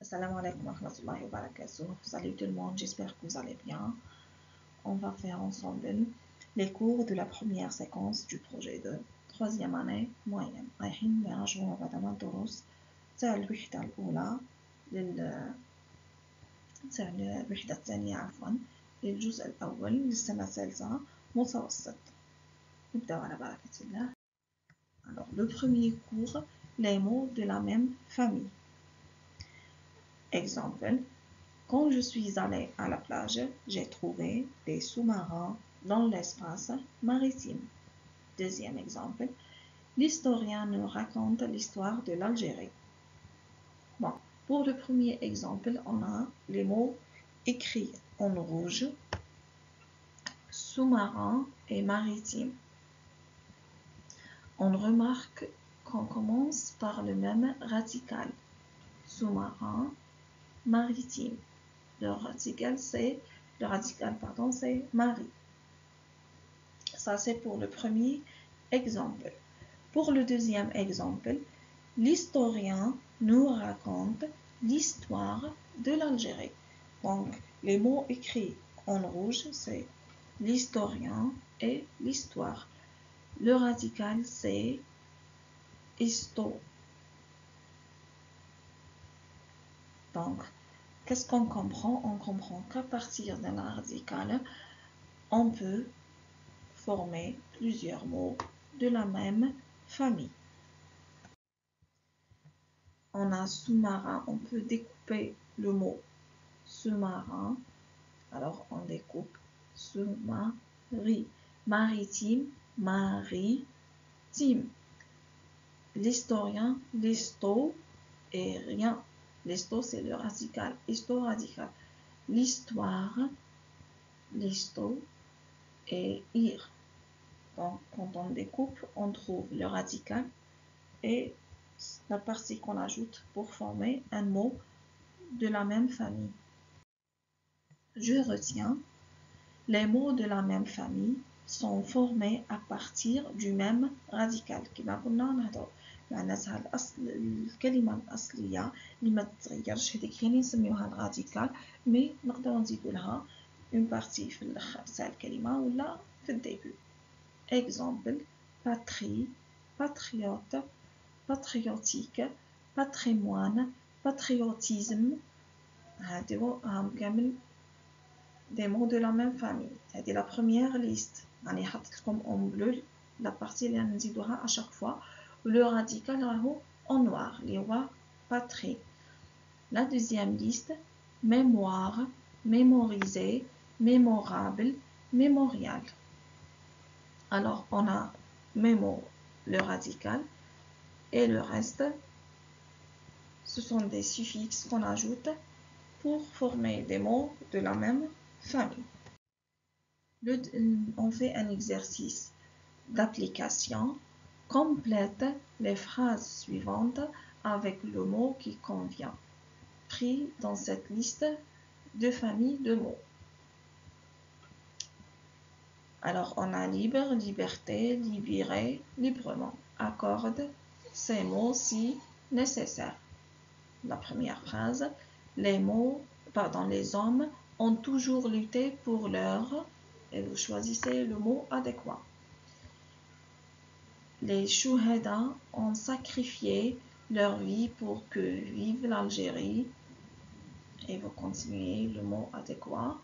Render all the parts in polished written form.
Assalamu alaikum wa rahmatullahi wa barakatuh. Salut tout le monde, j'espère que vous allez bien. On va faire ensemble les cours de la première séquence du projet de troisième année moyenne. رايحين نراجعوا بعضنا الدروس تاع الوحدة الأولى تاع الوحدة الثانية عفوا للجزء الأول للسنة الثالثة متوسط. نبدأ على بركة الله. Alors, le premier cours, les mots de la même famille. Exemple, quand je suis allée à la plage, j'ai trouvé des sous-marins dans l'espace maritime. Deuxième exemple, l'historien nous raconte l'histoire de l'Algérie. Bon, pour le premier exemple, on a les mots écrits en rouge, sous-marin et maritime. On remarque qu'on commence par le même radical, sous-marin, maritime. Le radical, c'est Marie. Ça, c'est pour le premier exemple. Pour le deuxième exemple, l'historien nous raconte l'histoire de l'Algérie. Donc, les mots écrits en rouge, c'est l'historien et l'histoire. Le radical, c'est histo. Donc, qu'est-ce qu'on comprend? On comprend qu'à partir d'un radical, on peut former plusieurs mots de la même famille. On a sous-marin, on peut découper le mot sous-marin. Alors, on découpe sous-mari. Maritime, maritime. L'historien, l'histo et rien. L'histo, c'est le radical. Histo radical. L'histoire, l'histo et ir. Donc, quand on découpe, on trouve le radical et la partie qu'on ajoute pour former un mot de la même famille. Je retiens, les mots de la même famille sont formés à partir du même radical. كما قلنا نهضروا معناتها الكلمة الأصلية اللي ما تتغيرش هذيك يعني نسميوها الراديكال مي نقدروا نزيدوا لها اون بارتي في الاخر تاع الكلمة ولا في الديبي. Exemple, patrie, patriote, patriotique, patrimoine, patriotisme. هادو كامل des mots de la même famille. C'est la première liste. يعني حطيت لكم en bleu la partie اللي نزيدوها à chaque fois. Le radical راهو en noir اللي هو patrie. La deuxième liste, mémoire, mémoriser, mémorable, mémorial. Alors, on a mémo, le radical, et le reste, ce sont des suffixes qu'on ajoute pour former des mots de la même famille. On fait un exercice d'application. Complète les phrases suivantes avec le mot qui convient, pris dans cette liste de familles de mots. Alors, on a libre, liberté, libérer, librement. Accorde ces mots si nécessaire. La première phrase, les hommes ont toujours lutté pour leur, et vous choisissez le mot adéquat. Les chouhada ont sacrifié leur vie pour que vive l'Algérie, et vous continuez le mot adéquat.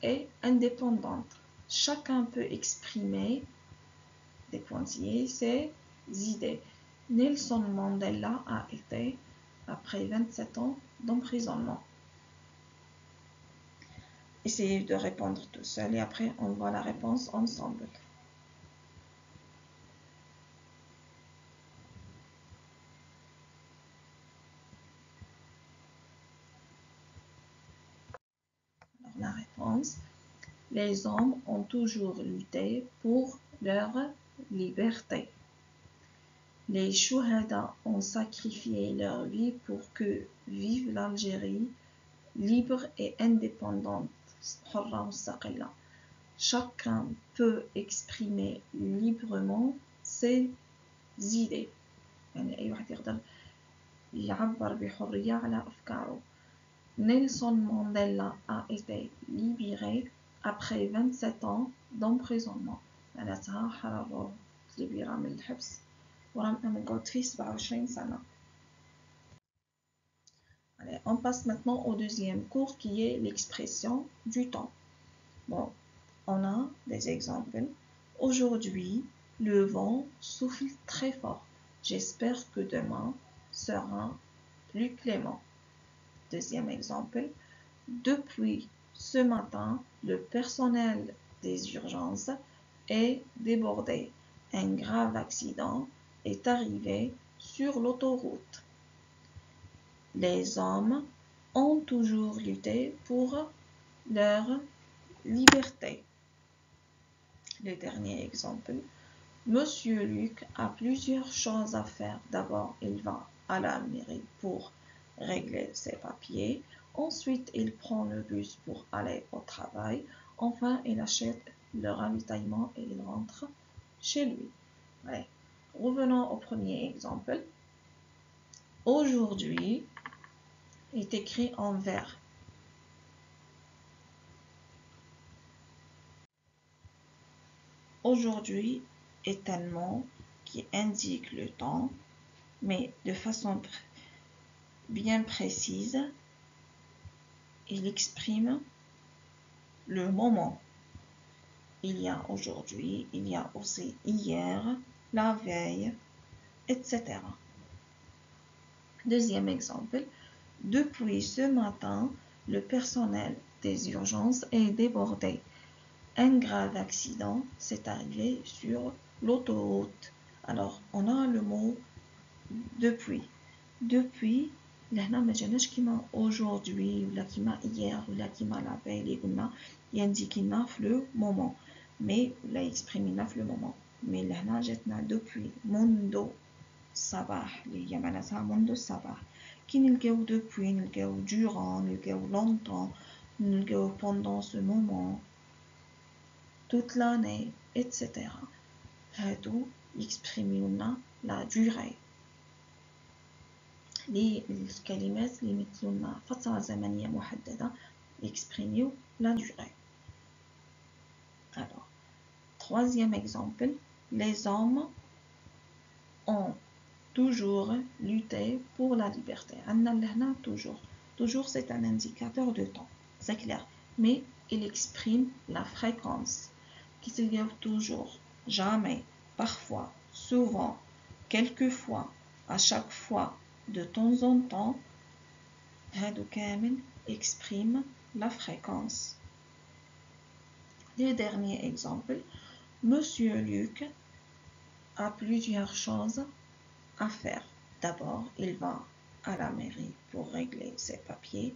Et indépendante. Chacun peut exprimer des pointillés ses idées. Nelson Mandela a été après 27 ans d'emprisonnement. Essayez de répondre tout seul et après on voit la réponse ensemble. Alors, la réponse, les hommes ont toujours lutté pour leur liberté. Les chouhada ont sacrifié leur vie pour que vive l'Algérie libre et indépendante. Chacun peut exprimer librement ses idées. يعني أي واحد يقدر يعبر بحرية على أفكاره. Nelson Mandela a été libéré après 27 ans d'emprisonnement. معناتها حرروا ليبيرا من الحبس وراه مقعد فيه 27 سنة. Allez, on passe maintenant au deuxième cours qui est l'expression du temps. Bon, on a des exemples. Aujourd'hui, le vent souffle très fort. J'espère que demain sera plus clément. Deuxième exemple. Depuis ce matin, le personnel des urgences est débordé. Un grave accident est arrivé sur l'autoroute. Les hommes ont toujours lutté pour leur liberté. Le dernier exemple. Monsieur Luc a plusieurs choses à faire. D'abord, il va à la mairie pour régler ses papiers. Ensuite, il prend le bus pour aller au travail. Enfin, il achète le ravitaillement et il rentre chez lui. Ouais. Revenons au premier exemple. Aujourd'hui est écrit en vert. Aujourd'hui est un mot qui indique le temps, mais de façon bien précise, il exprime le moment. Il y a aujourd'hui, il y a aussi hier, la veille, etc. Deuxième exemple. Depuis ce matin, le personnel des urgences est débordé. Un grave accident s'est arrivé sur l'autoroute. Alors, on a le mot depuis. Depuis, لهنا ما جاناش كيما aujourd'hui ولا كيما hier ولا كيما la veille اللي قلنا ينديكينا في لو مومون مي ولا يكسبريمينا في لو مومون مي لهنا جاتنا depuis منذ الصباح اللي هي معناتها منذ الصباح كي نلقاو depuis نلقاو durant نلقاو longtemps نلقاو pendant ce moment toute l'année etc. هادو يكسبريميونا la durée. الكلمات اللي يمثلون فترة زمنية محددة يكسبريميو la durée. Alors, troisième exemple, les hommes ont toujours lutté pour la liberté. عندنا لهنا toujours. Toujours c'est un indicateur de temps, c'est clair. Mais il exprime la fréquence. Qui se dit toujours, jamais, parfois, souvent, quelquefois, à chaque fois, de temps en temps, هادو كامل exprime la fréquence. Le dernier exemple, Monsieur Luc a plusieurs choses à faire. D'abord, il va à la mairie pour régler ses papiers.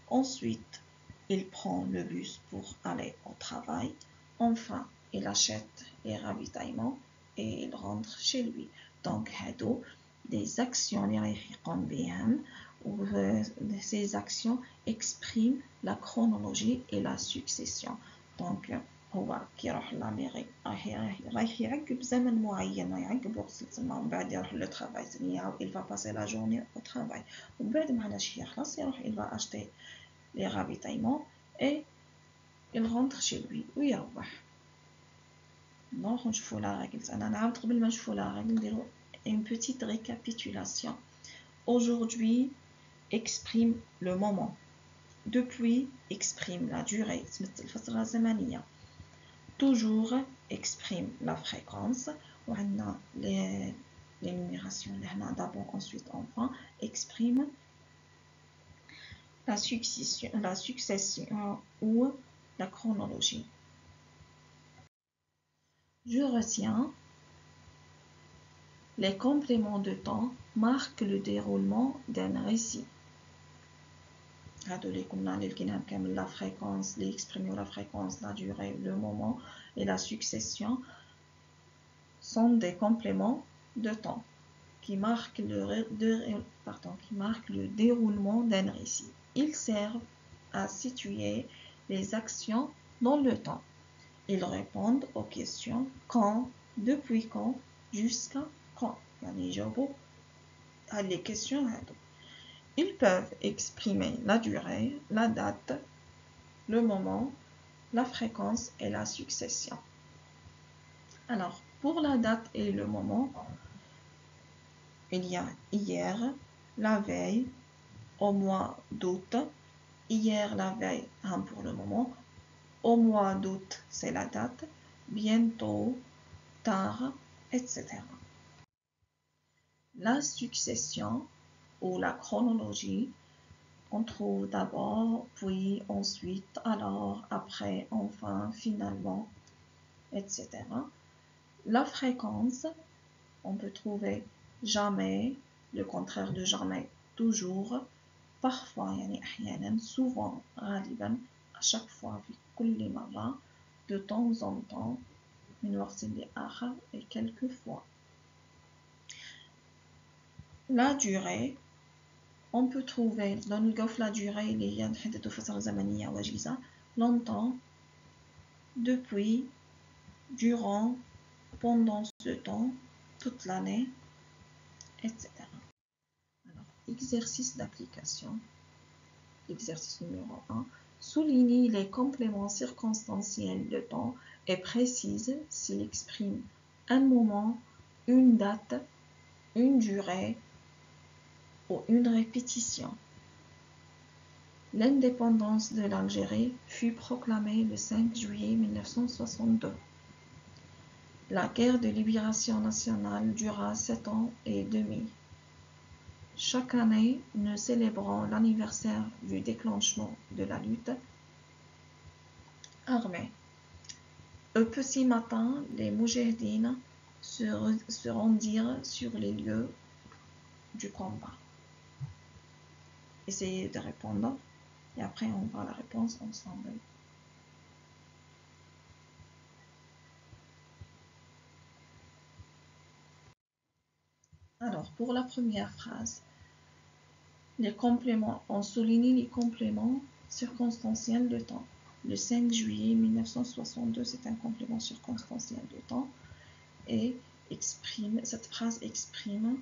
Ensuite, il prend le bus pour aller au travail. Enfin, il achète les ravitaillements et il rentre chez lui. Donc, هادو des actions اللي رايح يقوم بهم و ces actions expriment la chronologie et la succession. Donc, هو كي يروح لاميري رايح يعقب زمن معين يعقب وقت تما ومن بعد يروح لو طرافاي ثانية il va passer la journée au travail ومن بعد معنا شي يخلص يروح il va acheter les ravitaillements et il rentre chez lui ويروح. نروحو نشوفو لا راجل. انا نعاود قبل ما نشوفو لا راجل نديرو une petite récapitulation. Aujourd'hui exprime le moment. Depuis exprime la durée. تمثل الفترة الزمنية. Toujours exprime la fréquence. وعندنا l'énumération لهنا d'abord ensuite enfin exprime la succession ou la chronologie. Je retiens les compléments de temps marquent le déroulement d'un récit. هادو اللي قلنا اللي لقيناهم كامل la fréquence اللي expriment la fréquence, la durée, le moment et la succession sont des compléments de temps qui marquent le déroulement d'un récit. Ils servent à situer les actions dans le temps. Ils répondent aux questions quand, depuis quand, jusqu'à quand. يعني يجاوبوا على les questions هادو. Ils peuvent exprimer la durée, la date, le moment, la fréquence et la succession. Alors, pour la date et le moment, il y a hier, la veille, au mois d'août. Hier, la veille, pour le moment. Au mois d'août, c'est la date. Bientôt, tard, etc. La succession ou la chronologie, on trouve d'abord, puis, ensuite, alors, après, enfin, finalement, etc. La fréquence, on peut trouver jamais, le contraire de jamais, toujours, parfois, يعني أحيانا, souvent, غالبا, à chaque fois, في كل مرة, de temps en temps, من وقت لآخر, et quelquefois. La durée, on peut trouver dans le golf la durée اللي هي نحددوا فترة زمنية وجيزة, longtemps, depuis, durant, pendant ce temps, toute l'année, etc. Alors, exercice d'application. Exercice numéro 1. Souligne les compléments circonstanciels de temps et précise s'il exprime un moment, une date, une durée ou une répétition. L'indépendance de l'Algérie fut proclamée le 5 juillet 1962. La guerre de libération nationale dura 7 ans et demi. Chaque année, nous célébrons l'anniversaire du déclenchement de la lutte armée. Au petit matin, les moudjahidines se rendirent sur les lieux du combat. Essayez de répondre et après on voit la réponse ensemble. Alors, pour la première phrase, les compléments, on souligne les compléments circonstanciels de temps. Le 5 juillet 1962, c'est un complément circonstanciel de temps et cette phrase exprime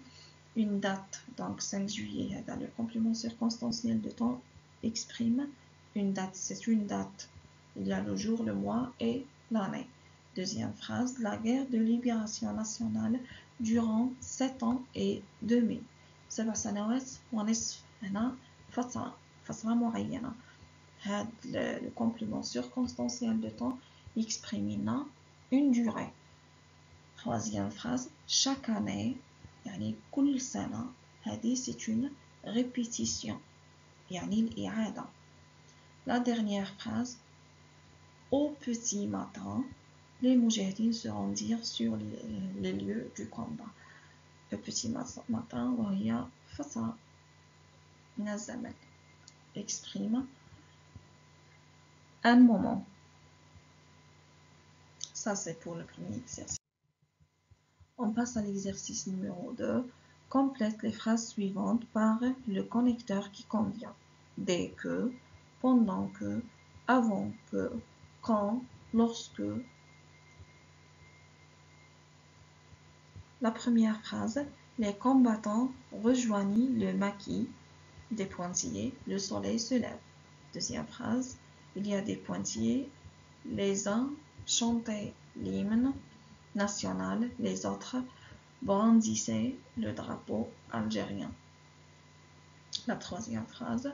une date. Donc 5 juillet, dans le complément circonstanciel de temps, exprime une date. C'est une date. Il y a le jour, le mois et l'année. Deuxième phrase, la guerre de libération nationale durant 7 ans et demi. 7 سنوات ونصف. هنا فترة معينة. هذا le complément circonstanciel de temps exprime une durée. Troisième phrase, chaque année, يعني كل سنة. هذه c'est une répétition. يعني الإعادة. La dernière phrase, au petit matin, les moudjahidines se rendirent sur les lieux du combat. Le petit matin, وهي فترة من الزمن, exprime un moment. Ça, c'est pour le premier exercice. On passe à l'exercice numéro 2. Complète les phrases suivantes par le connecteur qui convient. Dès que, pendant que, avant que, quand, lorsque. La première phrase, les combattants rejoignent le maquis, des pointillés, le soleil se lève. Deuxième phrase, il y a des pointillés, les uns chantaient l'hymne national, les autres brandissaient le drapeau algérien. La troisième phrase,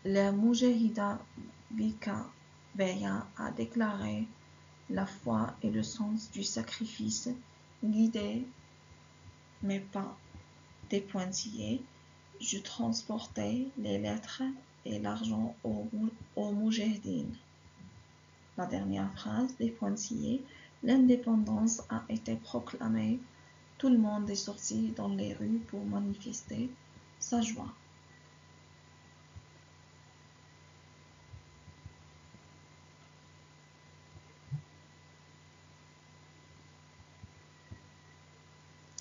le Moujahida Bika Beya a déclaré la foi et le sens du sacrifice, guidé mais pas des pointillés. Je transportais les lettres et l'argent aux moudjahidines. La dernière phrase, des pointillés, l'indépendance a été proclamée. Tout le monde est sorti dans les rues pour manifester sa joie.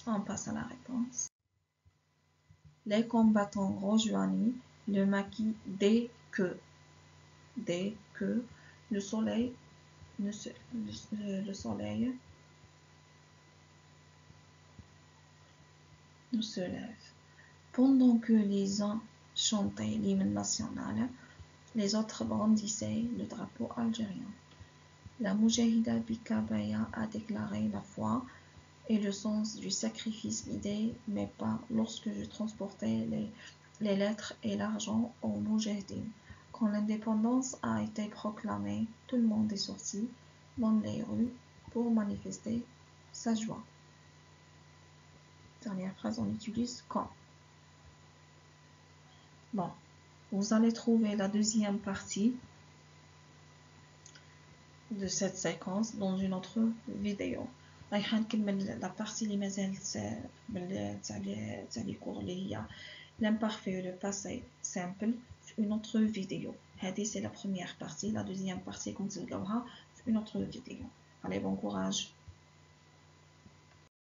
On passe à la réponse. Les combattants rejoignent le maquis dès que le soleil se lève. Pendant que les uns chantaient l'hymne national. Les autres brandissaient le drapeau algérien. La Moujahida Bikabaya a déclaré la foi et le sens du sacrifice guidait mes pas lorsque je transportais les lettres et l'argent aux Moujahidines. Quand l'indépendance a été proclamée, tout le monde est sorti dans les rues pour manifester sa joie. Dernière phrase, on utilise quand. Bon, vous allez trouver la deuxième partie de cette séquence dans une autre vidéo. رايحة نكمل la partie اللي مازالت تاع لي cours اللي هي l'imparfait et le passé simple في une autre vidéo. هذه c'est la première partie, la deuxième partie كنت تلقاوها في une autre vidéo. Allez, bon courage.